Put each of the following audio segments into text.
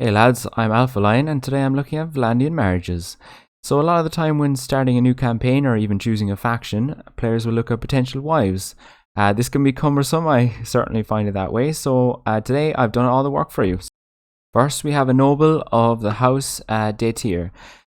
Hey lads, I'm Alpha Lion and today I'm looking at Valandian marriages. So a lot of the time when starting a new campaign or even choosing a faction, players will look at potential wives. This can be cumbersome, I certainly find it that way, so today I've done all the work for you. First we have a noble of the House Datir.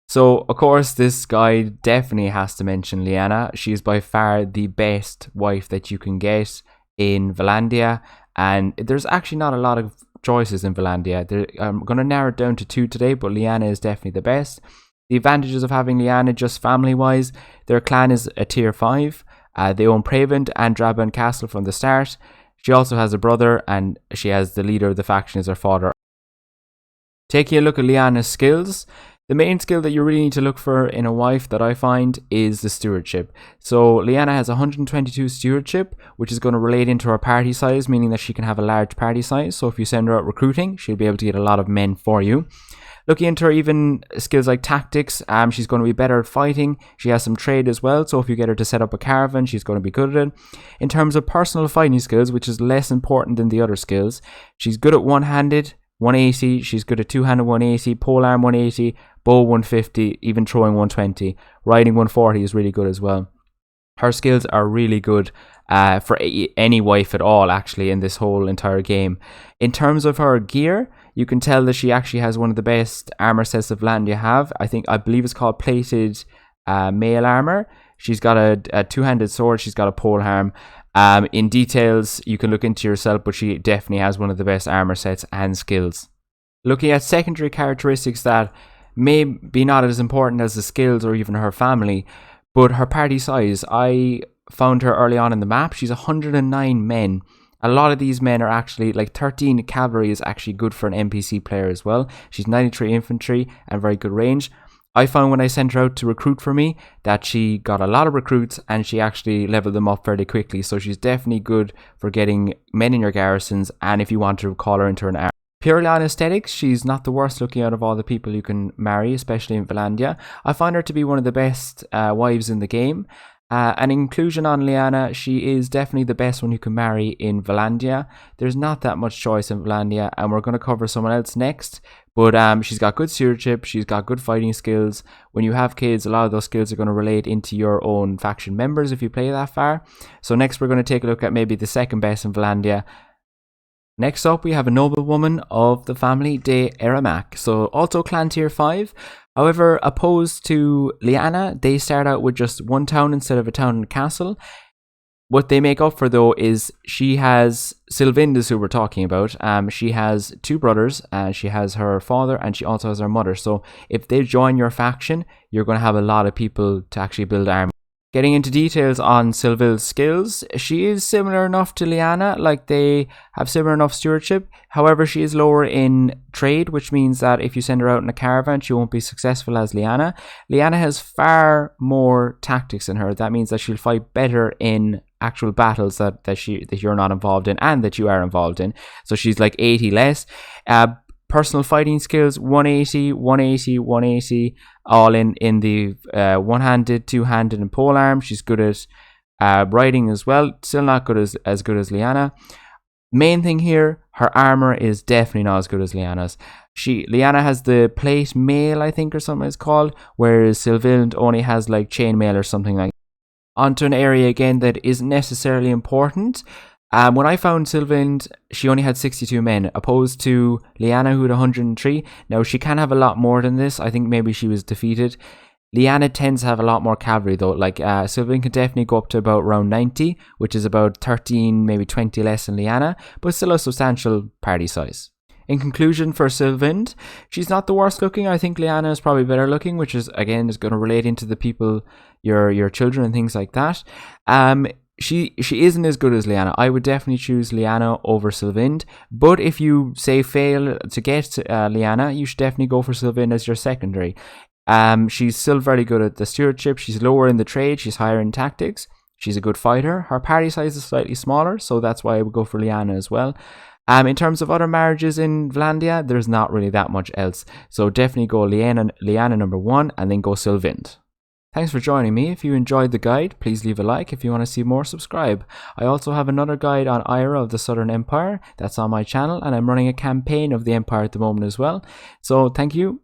So of course this guy definitely has to mention Lyanna. She is by far the best wife that you can get in Valandia, and there's actually not a lot of choices in Valandia. I'm going to narrow it down to two today, but Lyanna is definitely the best. The advantages of having Lyanna just family-wise: their clan is a tier 5. They own Pravent and Drabant Castle from the start. She also has a brother, and she has the leader of the faction as her father. Taking a look at Lyanna's skills, the main skill that you really need to look for in a wife that I find is the stewardship. So Lyanna has 122 stewardship, which is going to relate into her party size, meaning that she can have a large party size. So if you send her out recruiting, she'll be able to get a lot of men for you. Looking into her even skills like tactics, she's going to be better at fighting. She has some trade as well, so if you get her to set up a caravan, she's going to be good at it. In terms of personal fighting skills, which is less important than the other skills, she's good at one-handed, 180, she's good at two-handed 180, polearm 180, bow 150, even throwing 120. Riding 140 is really good as well. Her skills are really good for any wife at all, actually, in this whole entire game. In terms of her gear, you can tell that she actually has one of the best armor sets of Valandia have. I believe it's called plated mail armor. She's got a two-handed sword, she's got a polearm. In details, you can look into yourself, but she definitely has one of the best armor sets and skills. Looking at secondary characteristics that may be not as important as the skills or even her family, but her party size. I found her early on in the map. She's 109 men. A lot of these men are actually, like 13 cavalry is actually good for an NPC player as well. She's 93 infantry and very good range. I found when I sent her out to recruit for me that she got a lot of recruits and she actually leveled them up fairly quickly. So she's definitely good for getting men in your garrisons, and if you want to call her into an army. Purely on aesthetics, she's not the worst looking out of all the people you can marry, especially in Valandia. I find her to be one of the best wives in the game. An inclusion on Lyanna, she is definitely the best one you can marry in Valandia. There's not that much choice in Valandia, and we're going to cover someone else next. But she's got good stewardship, she's got good fighting skills. When you have kids, a lot of those skills are going to relate into your own faction members if you play that far. So next we're going to take a look at maybe the second best in Valandia. Next up, we have a noblewoman of the family de Eramak, so also clan tier 5. However, opposed to Lyanna, they start out with just one town instead of a town and castle. What they make up for, though, is she has Sylvindus, who we're talking about. She has two brothers, she has her father, and she also has her mother. So if they join your faction, you're going to have a lot of people to actually build army. Getting into details on Sylvil's skills, she is similar enough to Lyanna, like they have similar enough stewardship. However, she is lower in trade, which means that if you send her out in a caravan, she won't be successful as Lyanna. Lyanna has far more tactics in her. That means that she'll fight better in actual battles that you're not involved in and that you are involved in. So she's like 80 less. Personal fighting skills, 180, 180, 180, all in the one-handed, two-handed, and polearm. She's good at riding as well. Still not good as good as Lyanna. Main thing here, her armor is definitely not as good as Lyanna's. Lyanna has the plate mail, I think, or something it's called, whereas Sylvild only has like chainmail or something like that. Onto an area again that isn't necessarily important. When I found Sylvind, she only had 62 men, opposed to Lyanna, who had 103. Now, she can have a lot more than this. I think maybe she was defeated. Lyanna tends to have a lot more cavalry, though. Like, Sylvind can definitely go up to about around 90, which is about 13, maybe 20 less than Lyanna, but still a substantial party size. In conclusion, for Sylvind, she's not the worst looking. I think Lyanna is probably better looking, which is, again, is going to relate into the people, your children and things like that. She isn't as good as Lyanna. I would definitely choose Lyanna over Sylvind. But if you, say, fail to get Lyanna, you should definitely go for Sylvind as your secondary. She's still very good at the stewardship. She's lower in the trade. She's higher in tactics. She's a good fighter. Her party size is slightly smaller, so that's why I would go for Lyanna as well. In terms of other marriages in Valandia, there's not really that much else. So definitely go Lyanna number 1 and then go Sylvind. Thanks for joining me. If you enjoyed the guide, please leave a like. If you want to see more, subscribe. I also have another guide on Ira of the Southern Empire that's on my channel, and I'm running a campaign of the Empire at the moment as well. So thank you.